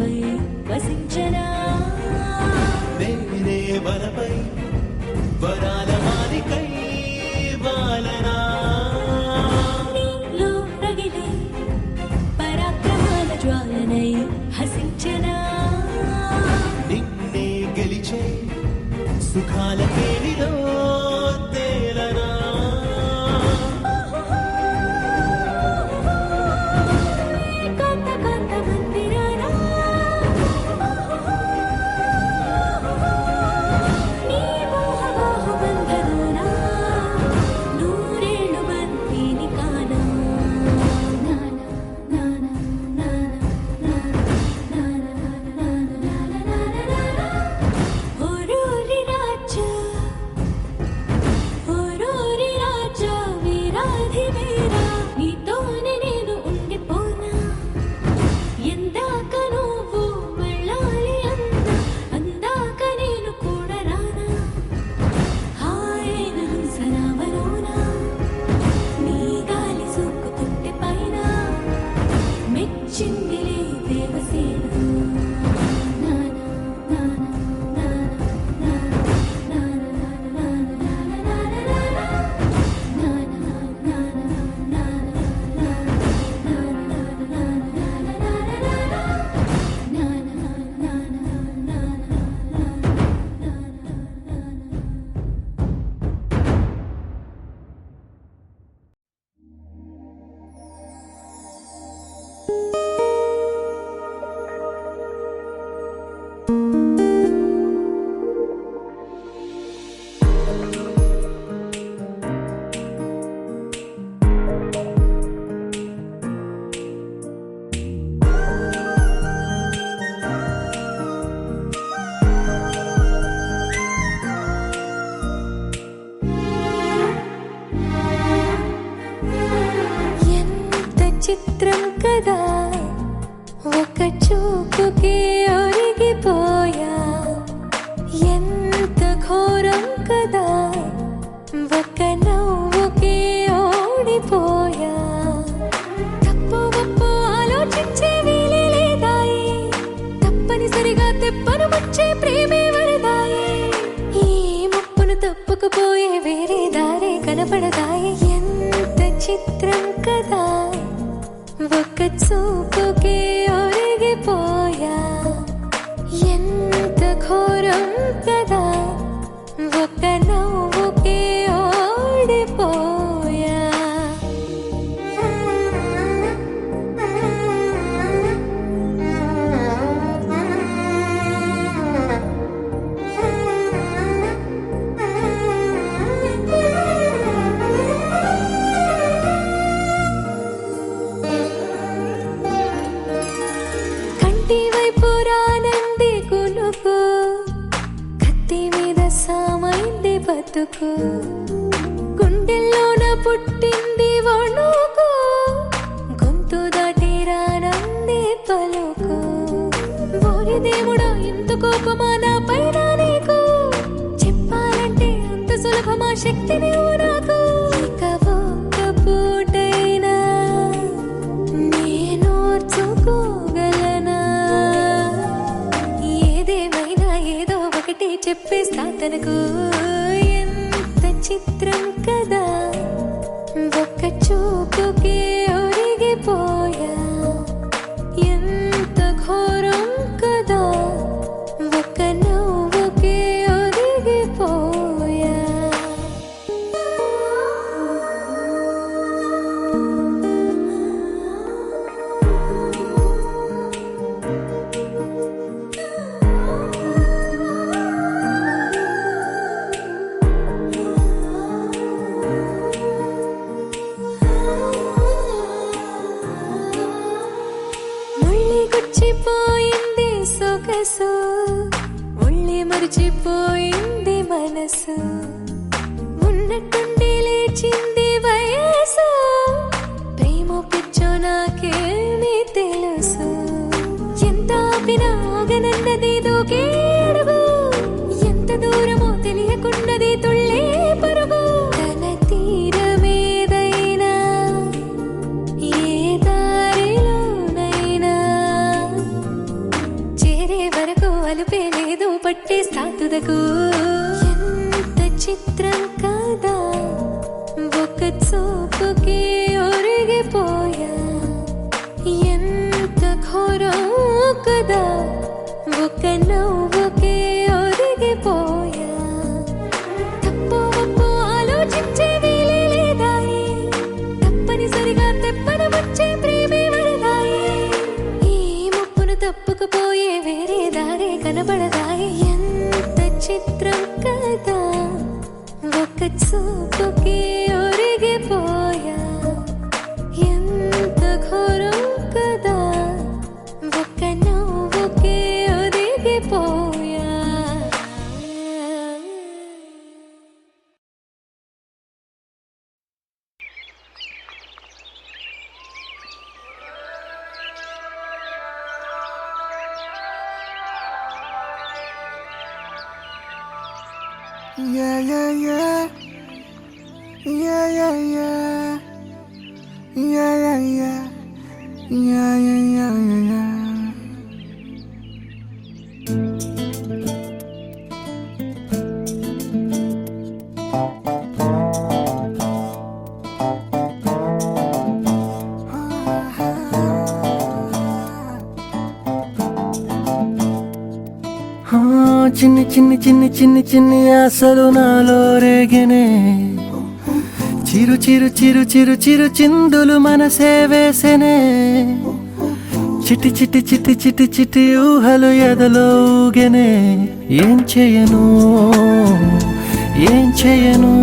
మనపై వసించనా నేనే వరపై వరాల మాలికై వాలనా నీలో రగిలే పరాక్రమాల జ్వాలనై హసించనా నిన్నే గెలిచే సుఖాల కేలిలో తేలనా కాంత కాంత మందిరానా నీ మోహమోహ బంధనానా నూరేళ్ళు బంతిని కానా నానా నానా నానా నానా ఓరోరి రాజా వీరాధి వీరా నీతోనే నేను ఉండిపోనా ఎందాక నువ్వు వెళ్ళాలి అందాక నేను కూడా రానా హాయైన హంసనామలోనా నీ గాలి సోకుతుంటే పైన మెచ్చిందిలే దేవసేన నానా నానా ఎంత చిత్రం కదా ఒక చూపుకి ఒరిగిపోయా ఎంత ఘోరం కదా ఒక నవ్వుకి ఓడిపోయా తప్పు ఒప్పు ఆలోచించే వీలే లేదాయి తప్పనిసరిగా తెప్పను వచ్చే ప్రేమే వరదాయి ఈ ముప్పును తప్పుకుపోయే వేరే దారే కనపడదాయి ఎంత చిత్రం కదా ఒక చూపుకే ఒరిగిపోయా ఎంత ఘోరం కదా ఒక నవ్వుకే ఓడిపోయా కంటి వైపు రానంది కునుకు కత్తి మీద సామైంది బతుకు గుండెల్లోన పుట్టింది వణుకు గొంతు దాటి రానంది పలుకు ఓరి దేవుడా ఇంత కోపమా నా పైన నీకు చెప్పాలంటే అంత సులభమా శక్తి నీవు నాకు ఇక ఒక్క పూటైనా నేనోర్చుకోగలనా ఏదేమైనా ఏదో ఒకటి చెప్పేస్తా తనకు ఎంత చిత్రం కదా ఒక్క చూపుకి ఒరిగిపోయా ఎంత ఘోరం కదా ఒక నవ్వుకి ఒరిగిపోయా గుచ్చిపోయింది సొగసు ఒళ్ళి మరిచిపోయింది మనసు ఉన్నట్టుండి లేచింది వయసు ప్రేమ పిచ్చో నాకేమీ తెలుసు ఎంత ఆపినా ఆగనన్నది దూకే అడుగు ఎంత దూరమో తెలియకున్నది తుళ్ళే పరుగు తన తీరమేదైనా ఏ దారిలోనైనా Yeah, yeah, yeah. Yeah, yeah, yeah. Yeah, yeah, yeah. Yeah, yeah, yeah, yeah, yeah. చిన్ని చిన్ని చిన్ని చిన్ని చిన్ని ఆశలు నాలో రేగనే చిరు చిరు చిరు చిరు చిరు చిందులు మనసే వేసెనే చిటి చిటి చిటి చిటి చిటి ఊహలు ఎదలో ఊగెనే ఏం చేయను ఏం చేయను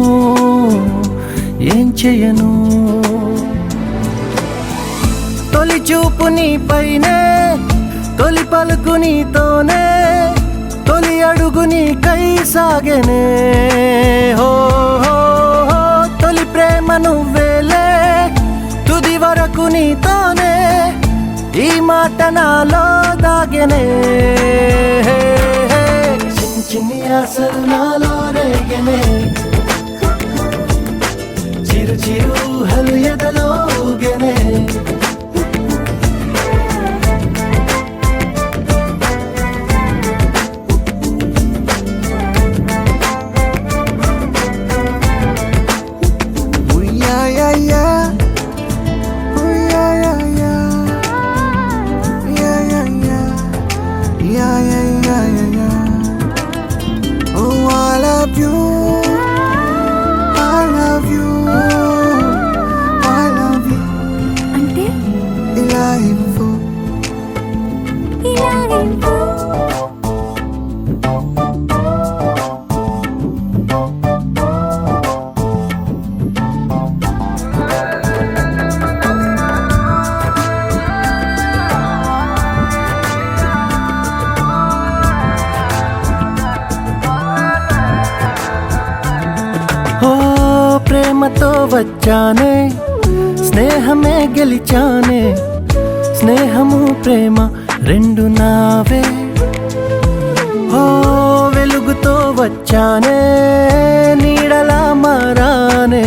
ఏం చేయను తొలి చూపు నీ పైనే తొలి పలుకు నీతోనే తొలి అడుగు నీకై సాగెనే హో హో హో తొలి ప్రేమ నువ్వేలే తుది వరకు నీతోనే ఈ మాట నాలో దాగెనే చిన్ని చిన్ని ఆశలు నాలో రేగెనే చిరు చిరు ఊహలు ఎదలో ఊగెనే అంటే ఇలా ఇవ్వు ఇలా ఇవ్వు. ఓ ప్రేమతో వచ్చానే స్నేహమే గెలిచానే స్నేహము ప్రేమ రెండు నావే ఓ వెలుగుతో వచ్చానే నీడలా మారానే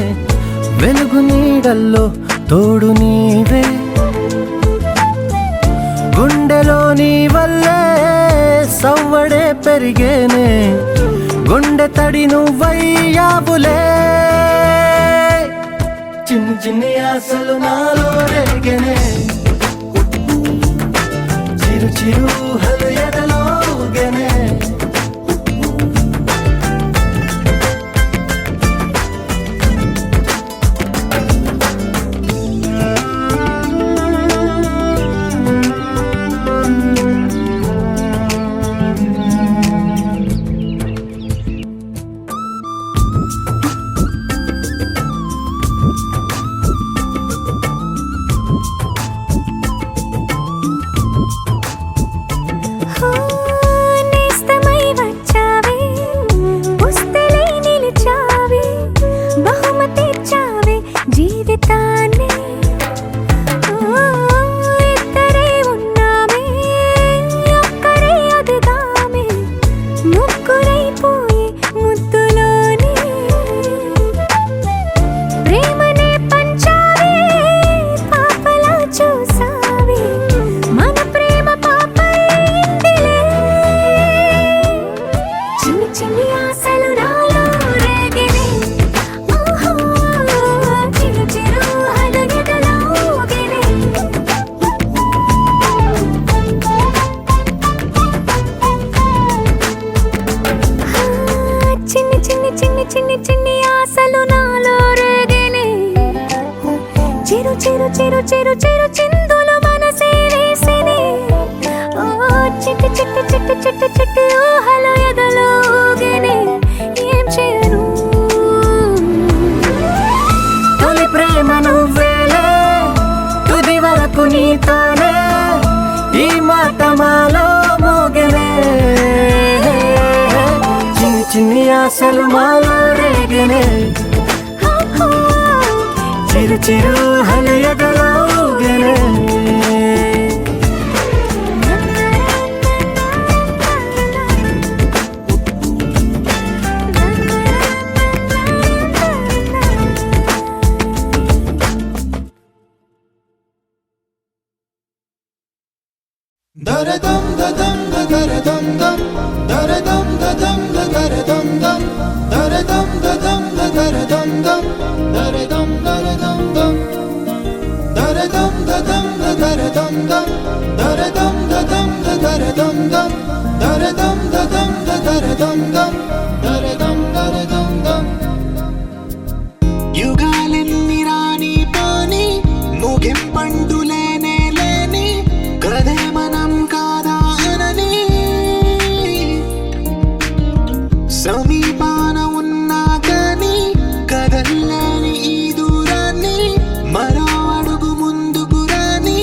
వెలుగు నీడల్లో తోడు నీవే గుండెలో నీ వల్లే సవ్వడే పెరిగేనే గుండె తడి నువ్వయ్యావులే చిన్ని చిన్ని ఆశలు నాలో రేగెనే చిరు చిరు ఊహలు ఎదలో ఊగెనే నేస్తమై వచ్చావే పుస్తలై నిలిచావే బహుమతి ఇచ్చావే జీవితాన్ని ఇద్దరే ఉన్నామే ఒక్కరే అదిగామే ముగ్గురైపోయి ముద్దులోనే ప్రేమనే పంచావే పాపలా చూసావే మన ప్రేమ పాపైందిలే చిన్ని చిన్ని ఆశలు నాలో రేగినే ఓహో చిరు చిరు ఊహలు ఎదలో ఊగినే చిన్ని చిన్ని చిన్ని చిన్ని చిన్ని ఆశలు నాలో రేగినే చిరు చిరు చిరు చిరు చిరు చిందులు మనసే వేసినే ఓ చిట్టి చిట్టి చిట్టి చిట్టి చిట్టి ఊహలు ఎదలో ఊగినే ఏం చేయను తొలి ప్రేమ నువ్వేలే తుది వరకు నీతోనే ఈ మాట మాలో మోగెనే చిన్ని చిన్ని ఆశలు మాలో రేగెనే చిరు చిరు ఊహలు ఎదలో ఊగెనే దరదం దదం దరదం దం దరదం దదం దరదం దం దరదం దదం దరదం దం దరదం దరదం దం దరదం దదం దరదం దం దరదం దదం దరదం దం దరదం దదం దరదం దం దరదం దరదం దం యుగాలెన్ని రాని పోని ముగింపండు లేనే లేని కదే మనం కాదా అనని సమీపాన ఉన్నా కానీ కదల్లేని ఈ దూరాన్ని మరో అడుగు ముందుకు రాని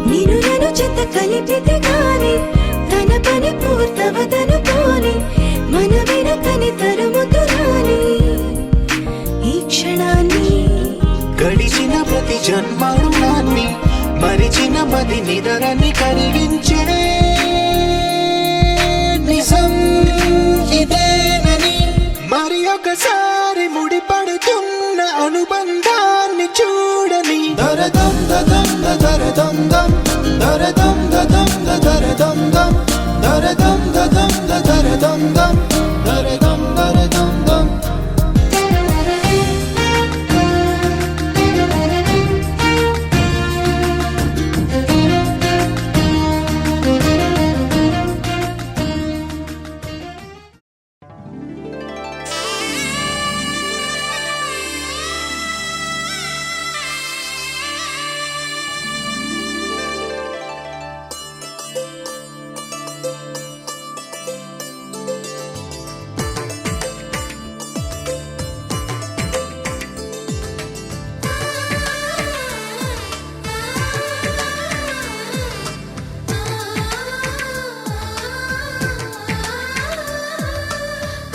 నిన్ను నన్ను చెత్త కలిపితే గాని తన పని పూర్తవదనుకోని మన వెనకని తరుముతురాని ఈ క్షణాన్ని గడిచిన ప్రతి జన్మరుణాన్ని మరిచిన మది నిదరని కరిగించే నిజం ఇదేనని మరి ఒకసారి ముడిపడుతున్న అనుబంధాన్ని చూడని దరదం దదం దరదం దం దరదం దదం దరదం దం దరదం దదం దరదం దం దరదం దరదం దం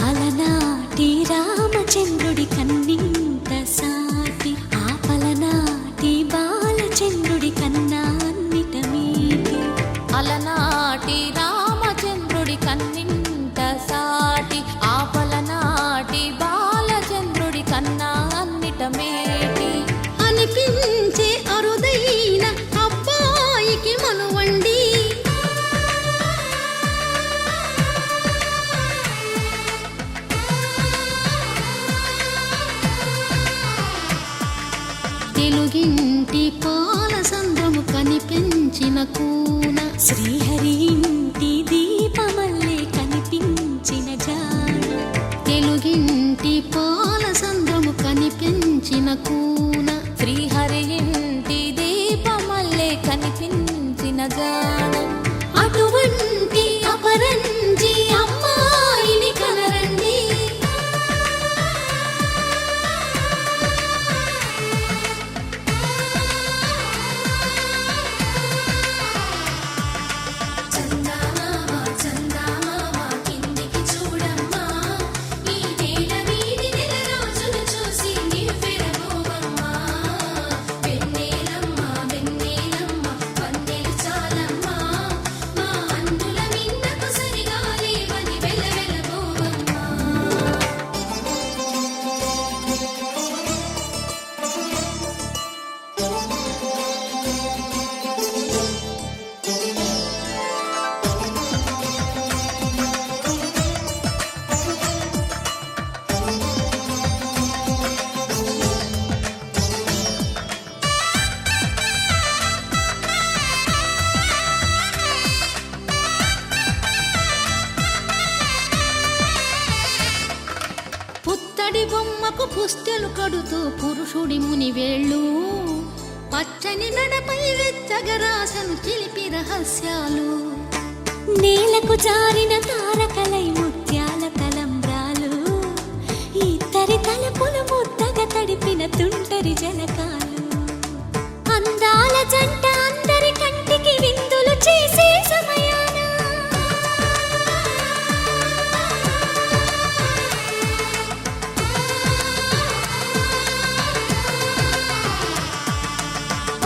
అలనాటి రామచంద్రుడి కన్నింత సాటి ఆపలనాటి బాలచంద్రుడి కన్నా అన్నిట మీటి అలనాటి రామచంద్రుడి కన్నింత సాటి ఆపలనాటి బాలచంద్రుడి కన్నా అన్నిట మేటి అనిపించే అరుదైన అబ్బాయికి మనువండి తెలుగింటి పాల సంద్రము కనిపించిన కూన శ్రీహరి ఇంటి దీపమల్లే కనిపించిన జాడ తెలుగింటి పాల సంద్రము కనిపించిన కూన శ్రీహరి ఇంటి దీపమల్లే కనిపించిన జాడ అటువంటి అపరంజి అమ్మాయిని కనరండి కిందికి చూడమ్మా ఈ నేల వీడి నెల రోజులు చూసి నివ్వెరబోవమ్మా వెన్నెలమ్మ వెన్నెలమ్మ వన్నెలు చాలమ్మా మా అందుల మిన్నకు సరిగా లేవని వెలవెలబోవమ్మా పుత్తడి బొమ్మకు పుస్తెలు కడుతూ పురుషుడి ముని వేళ్ళు పచ్చని నడపై వెచ్చగరాసను చిలిపి రహస్యాలు నేలకు జారిన తారకలై ముత్యాల తలంబ్రాలు ఇద్దరి తలపులు ముద్దగా తడిపిన తుంటరి జలకాలు అందాల జంట అందరి కంటికి విందులు చేసే సమయాన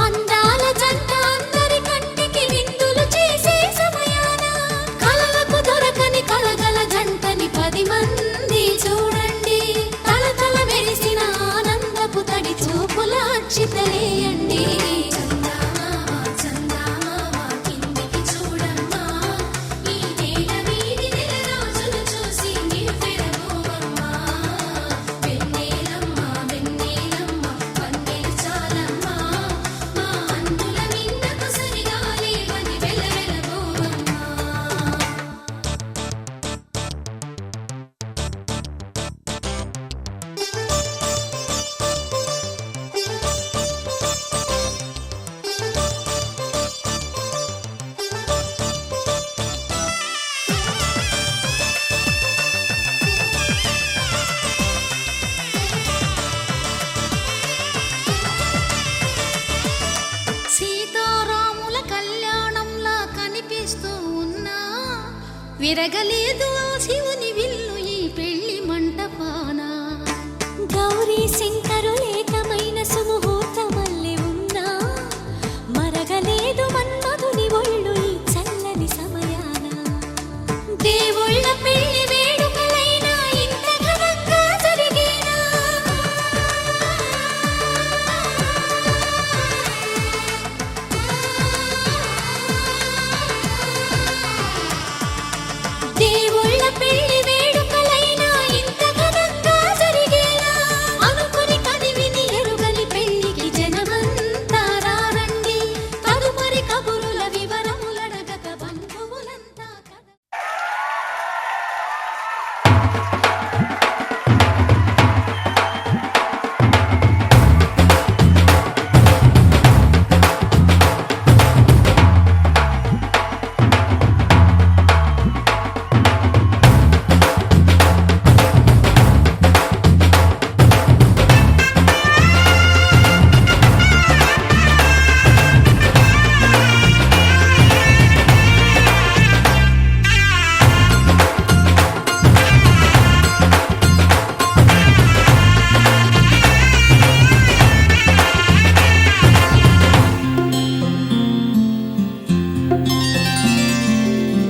అందాల జంట అందరి కంటికి విందులు చేసే సమయాన కలలకు దొరకని కలగల జంటని 10 మంది చూడండి తలతల మెరిసిన ఆనందపు తడి చూపుల అక్షితలేయండి చందమామ ఎరగలేదు ఆ శివుని విల్లు ఈ పెళ్లి మంటపాన. గౌరీ శంకరు లేకమైన సుముహూర్తమల్లె ఉన్నా మరగలేదు మన్మధుని ఒళ్ళు ఈ చల్లని సమయాన. దేవుళ్ళ పెళ్లి వేడుకలైనా ఇంత ఘనంగా జరిగేనా? దేవుళ్ళ పెళ్లి వేడుకలైనా ఇంత ఘనంగా జరిగేనా? అనుకుని కదివిని ఎరుగని పెళ్లికి జనమంతా రారండి. తదుపరి కబురుల వివరములడగక బంధువులంతా కథ.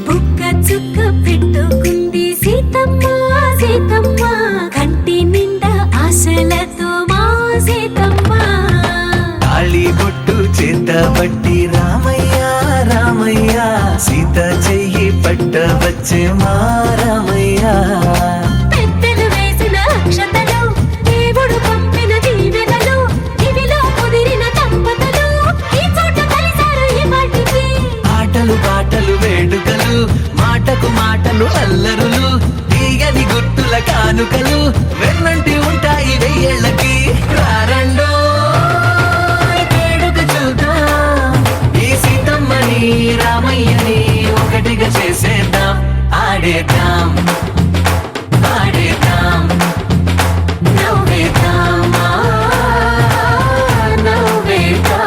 బుక్క చుక్క పెట్టుకుంది సీతమ్మ సీతమ్మ కంటి నిండా ఆశలతో మా సీతమ్మ. తాళి బొట్టు చేతబట్టి రామయ్య రామయ్య సీత చెయ్యి పట్ట వచ్చే మా రామయ్య. పెద్దలు వేసిన అక్షతలు దేవుడు పంపిన దీవెనలు ఇవిలో కుదిరిన దంపతులు ఈ చోట కలిశారు ఈ పాటికి. ఆటలు పాటలు వేడుకలు మాటకు మాటలు అల్లరులు తీయని గుర్తుల కానుకలు వెన్నంటి ఉంటాయి వెయ్యేళ్ళకి. రారండో వేడుక చూద్దాం ఈ సీతమ్మని రామయ్యని ఒకటిగా చేసేద్దాం. ఆడేద్దాం పాడేద్దాం నవ్వేద్దాం నవ్వేద్దాం.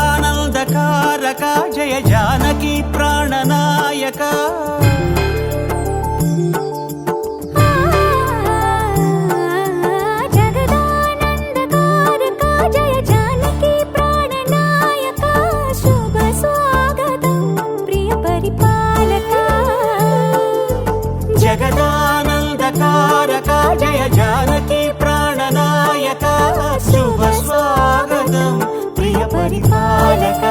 జగదానందకారక జయ జానకి ప్రాణనాయక. జగదానందకారక జయ జానకి ప్రాణనాయక శుభ స్వాగతం ప్రియ పరిపాలక. జగదానందకారక జయ జానకి ప్రాణనాయక శుభ స్వాగతం ప్రియ పరిపాలక.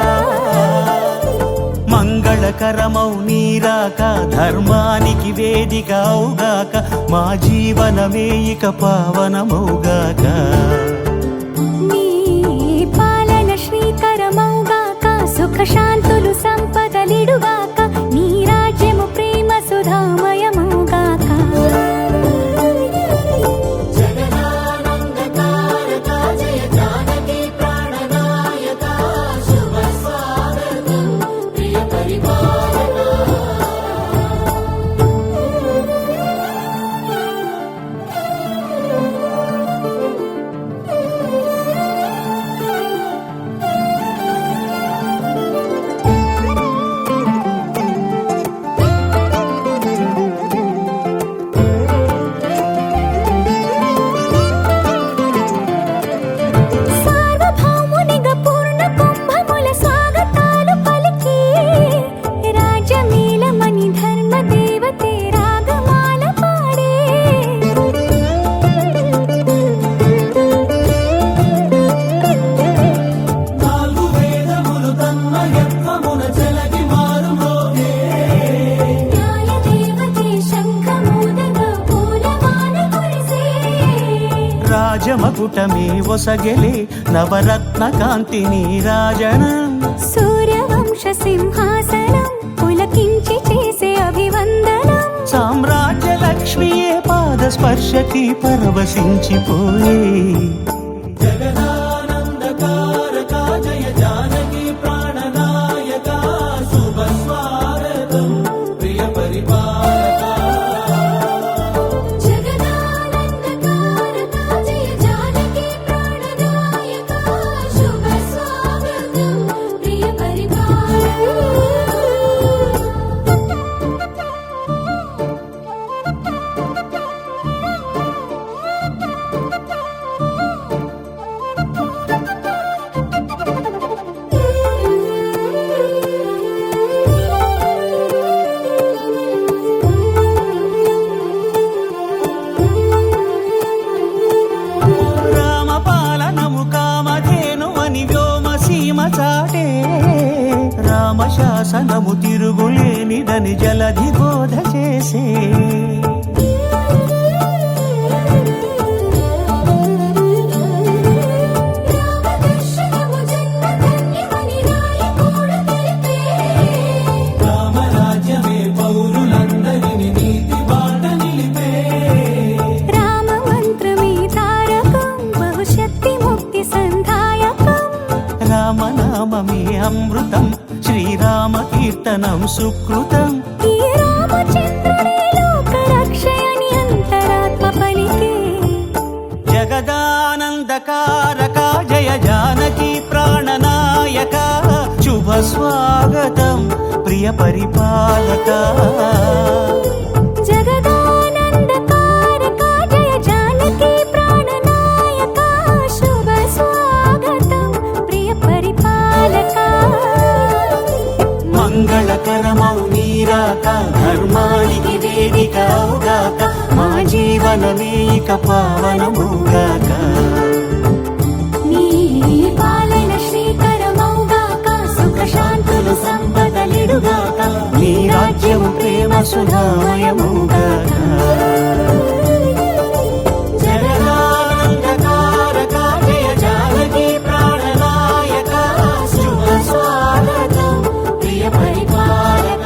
మంగళకరమౌ నీరాక ధర్మానికి వేదిక అవుగాక మా జీవనమే ఇక పావనమౌగాక. నీ పాలన శ్రీకరమౌగాక సుఖ శాంతులు సంపదలిడుగాక నీ రాజ్యము ప్రేమ సుధామయమౌగాక. జగదానందకారక జయ జానకి ప్రాణనాయక శుభ స్వాగతం ప్రియ పరిపాలక. మకుటమే ఒసగెలే నవరత్న కాంతి నీరాజనం సూర్యవంశ సింహాసనం పులకించి చేసే అభివందనం సామ్రాజ్య లక్ష్మియే పాద స్పర్శకి పరవశించిపోయే జగదానందకారక జయ జానకి ప్రాణనాయక శుభ స్వాగతం ప్రియ పరిపాలక జగదానందకారక జయ జానకి ప్రాణనాయక శుభ స్వాగతం ప్రియ రామపాలనము కామధేను అని వ్యోమసీమ చాటే రామశాసనము తిరుగులేనిదని జలధి బోధ చేసే రామదర్శనము జన్మధన్యమని నాయకుడు తెలిపే రామరాజ్యమే పౌరులందరిని నీతి బాట నిలిపే రామ మంత్రమే తారకం బహుశక్తి ముక్తి సంధాయకం రామనామమే అమృతం శ్రీరామ కీర్తనం సుకృతం ఈ రామచంద్రుడే లోక రక్షయని అంతరాత్మ పలికే జగదానందకారక జయ జానకి ప్రాణనాయక శుభ స్వాగతం ప్రియ పరిపాలక జగదానందకారక జయ జానకి ప్రాణనాయక శుభ స్వాగతం ప్రియ పరిపాలక మంగళకరమౌ నీరాక ధర్మానికి వేదిక అవుగాక మా జీవనమే ఇక పావనముగాక నీ పాలన శ్రీకరమౌగాక సుఖ శాంతులు సంపదలిడుగాక నీ రాజ్యము ప్రేమ సుధామయముగాక జగదానందకారక జయ జానకి ప్రాణనాయక శుభ స్వాగతం ప్రియ పరిపాలక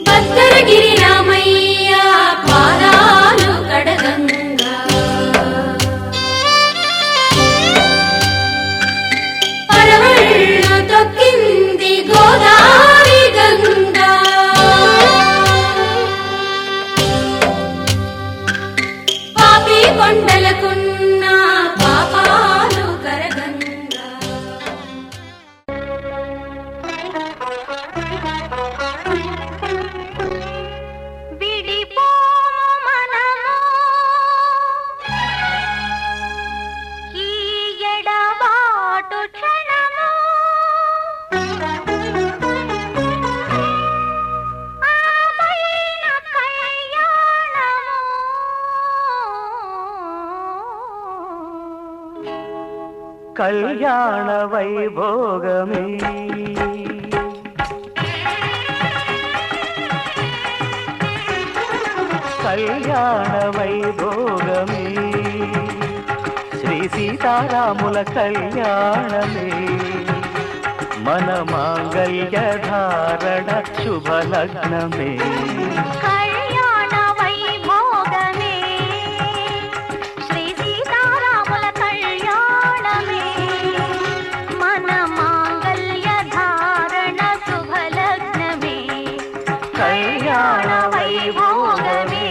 భద్రగిరి రామయ్య పాదాలు కడగంగా పరవళ్ళు తొక్కింది గోదావరి గంగా పాపి కొండలకున్న పాపాలు కరగంగా విడిపోము మనము ఈ ఎడబాటు క్షణము ఆమైన కళ్యాణము కళ్యాణ వైభోగమే కళ్యాణ వైభోగమే శ్రీ సీతారాముల కళ్యాణమే మన మాంగళ్య ధారణ శుభలగ్నమే కళ్యాణ వైభోగమే శ్రీ సీతారాముల కళ్యాణమే మన మాంగళ్య ధారణ శుభలగ్నమే కళ్యాణ వైభోగమే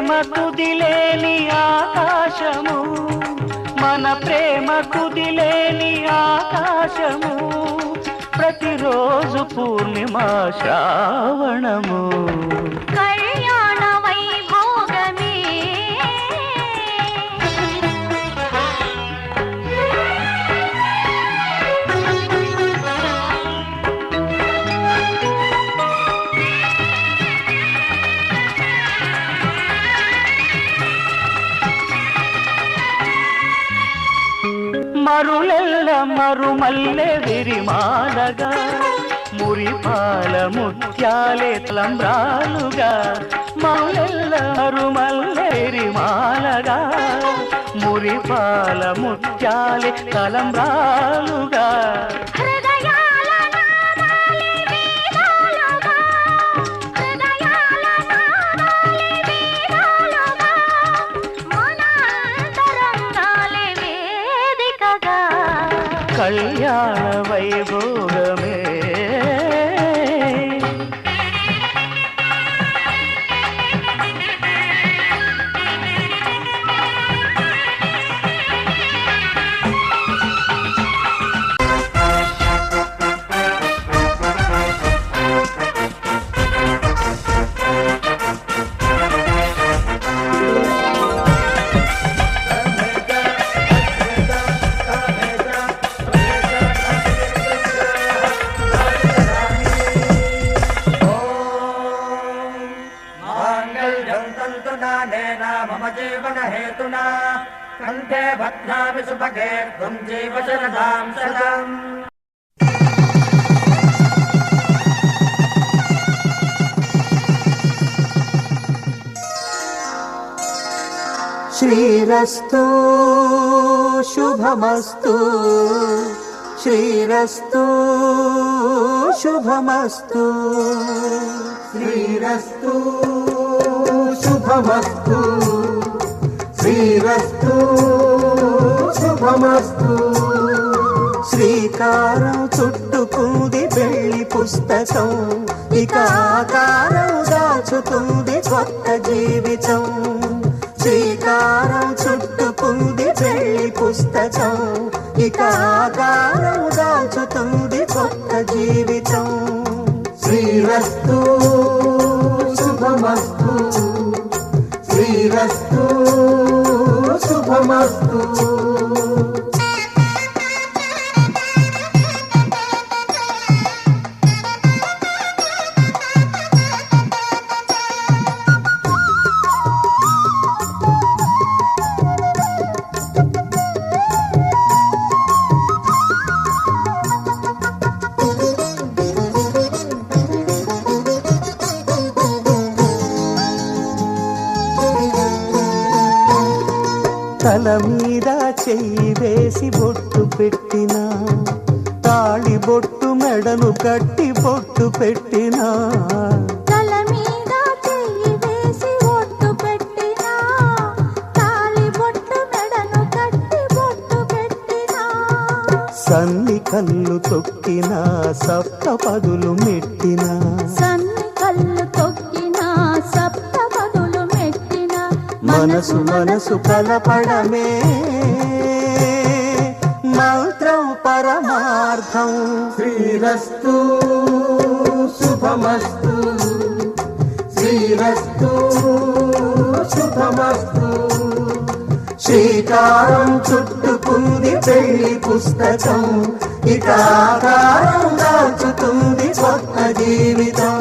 ప్రేమ కుదిలేని ఆకాశము, మన ప్రేమ కుదిలేని ఆకాశము, ప్రతిరోజు పూర్ణిమ శ్రావణము. కళ్యాణ వైభోగమే మరులెల్ల మరుమల్లె విరిమాలగా, మురిపాల ముత్యాలే తలంబ్రాలుగా. మరులెల్ల మరుమల్లె విరిమాలగా, మురిపాల ముత్యాలే తలంబ్రాలుగా. హృదయాల నాదాలే వేదాలుగా, హృదయాల నాదాలే వేదాలుగా, మన అంతరంగాలే వేదికగా. కళ్యాణ వైభోగమే मम जीवन हेतुना कंठे भद्रामि सुभगे त्वं जीव शरदां सदाम्. శ్రీరస్తు శుభమస్తు, శ్రీరస్తు శుభమస్తు, శ్రీరస్తు శుభమస్తు, శ్రీరస్తు శుభమస్తు. శ్రీకారం చుట్టుకుంది పెళ్లి పుస్తకం, ఇక ఆకారం దాచుతుంది కొత్త జీవితం. శ్రీకారం చుట్టుకుంది పెళ్లి పుస్తకం, ఇక ఆకారం దాచుతుంది కొత్త జీవితం. శ్రీరస్తు శుభమస్తు, శ్రీరస్తు శుభమస్తు. తల మీద చెయ్యి వేసి బొట్టు పెట్టినా, తాళి బొట్టు మెడను కట్టి బొట్టు పెట్టినా. తల మీద చెయ్యి వేసి బొట్టు పెట్టినా, తాళి బొట్టు మెడను కట్టి బొట్టు పెట్టినా. సన్ని కళ్ళు తొక్కినా, సప్త పదులు మెట్టినా, సన్ని కళ్ళు తొక్కినా, సప్త పదులు మెట్టినా. మనసు మనసు కలపడమే మంత్రం పరమార్థం. శ్రీరస్తు శుభమస్తు, శ్రీరస్తు శుభమస్తు. శ్రీకారం చుట్టుకుంది పెళ్లి పుస్తకం, ఇక ఆకారం దాచుతుంది కొత్త జీవితం.